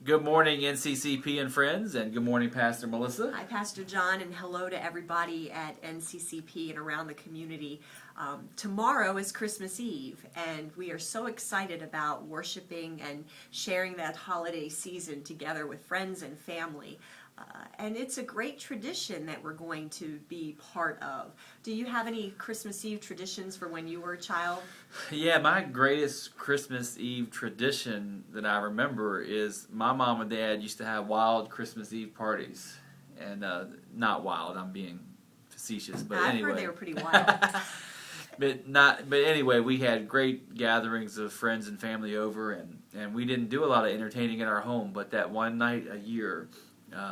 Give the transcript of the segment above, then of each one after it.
Good morning, NCCP and friends, and good morning, Pastor Melissa. Hi, Pastor John, and hello to everybody at NCCP and around the community. Tomorrow is Christmas Eve, and we are so excited about worshiping and sharing that holiday season together with friends and family. And it's a great tradition that we're going to be part of. Do you have any Christmas Eve traditions for when you were a child? Yeah, my greatest Christmas Eve tradition that I remember is my mom and dad used to have wild Christmas Eve parties. And not wild, I'm being facetious, but I've anyway. heard they were pretty wild. But anyway, we had great gatherings of friends and family over, and we didn't do a lot of entertaining in our home, but that one night a year,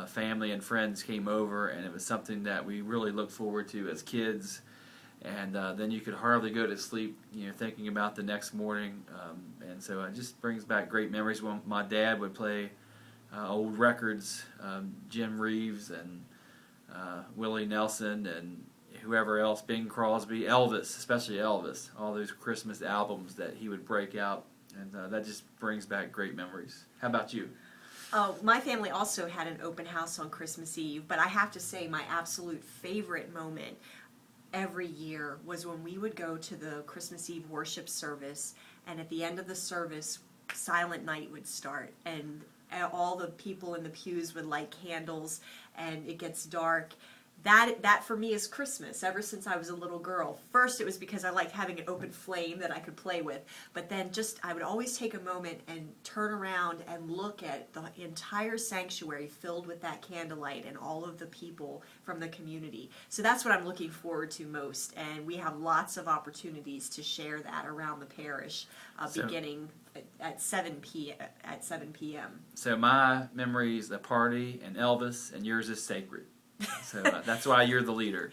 family and friends came over, and it was something that we really looked forward to as kids. And then you could hardly go to sleep, thinking about the next morning. And so it just brings back great memories when my dad would play old records, Jim Reeves and Willie Nelson and whoever else, Bing Crosby, Elvis, especially Elvis, all those Christmas albums that he would break out. And that just brings back great memories. How about you? Oh, my family also had an open house on Christmas Eve, but I have to say my absolute favorite moment every year was when we would go to the Christmas Eve worship service, and at the end of the service, Silent Night would start, and all the people in the pews would light candles, and it gets dark. That for me is Christmas, ever since I was a little girl. First, it was because I liked having an open flame that I could play with, but then I would always take a moment and turn around and look at the entire sanctuary filled with that candlelight and all of the people from the community. So that's what I'm looking forward to most, and we have lots of opportunities to share that around the parish, beginning at 7 p.m. So my memory is the party and Elvis, and yours is sacred. So that's why you're the leader.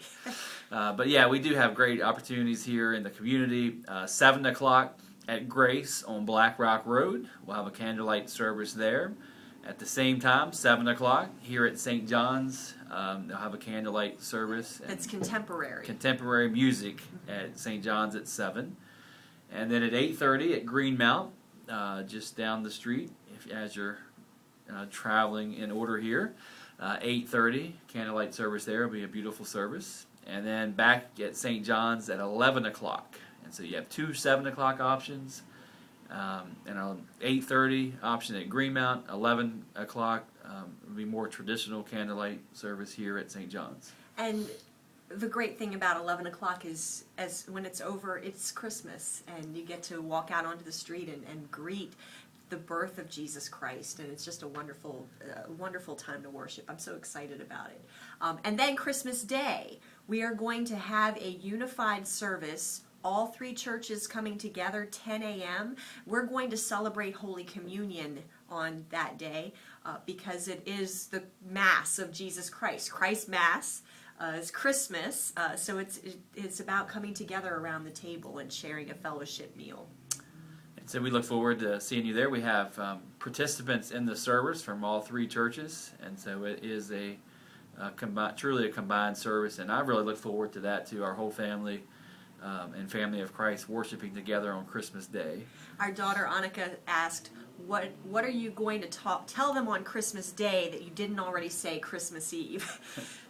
But yeah, we do have great opportunities here in the community. 7 o'clock at Grace on Black Rock Road. We'll have a candlelight service there. At the same time, 7 o'clock here at St. John's, they'll have a candlelight service. That's contemporary. Contemporary music at St. John's at 7. And then at 8:30 at Greenmount, just down the street, as you're traveling in order here. 8:30, candlelight service there will be a beautiful service. And then back at St. John's at 11 o'clock. And so you have two 7 o'clock options, and an 8:30 option at Greenmount. 11 o'clock will be more traditional candlelight service here at St. John's. And the great thing about 11 o'clock is, as when it's over, it's Christmas, and you get to walk out onto the street and greet the birth of Jesus Christ, and it's just a wonderful time to worship. I'm so excited about it. And then Christmas Day, we are going to have a unified service, all three churches coming together, 10 a.m. We're going to celebrate Holy Communion on that day because it is the Mass of Jesus Christ. Christ Mass is Christmas, so it's about coming together around the table and sharing a fellowship meal. So we look forward to seeing you there. We have participants in the service from all three churches, and so it is truly a combined service, and I really look forward to that too, our whole family and family of Christ worshiping together on Christmas Day. Our daughter Annika asked, what are you going to tell them on Christmas Day that you didn't already say Christmas Eve?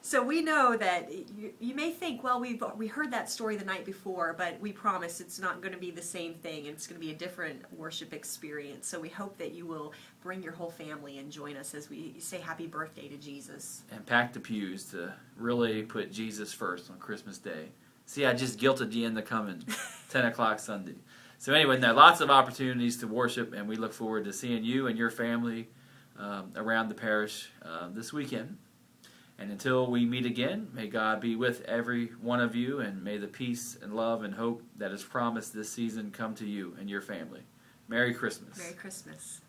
So we know that you may think, well, we heard that story the night before, but we promise it's not going to be the same thing. It's going to be a different worship experience. So we hope that you will bring your whole family and join us as we say happy birthday to Jesus. And pack the pews to really put Jesus first on Christmas Day. See, I just guilted you into coming 10 o'clock Sunday. So anyway, there are lots of opportunities to worship, and we look forward to seeing you and your family around the parish this weekend. And until we meet again, may God be with every one of you, and may the peace and love and hope that is promised this season come to you and your family. Merry Christmas. Merry Christmas.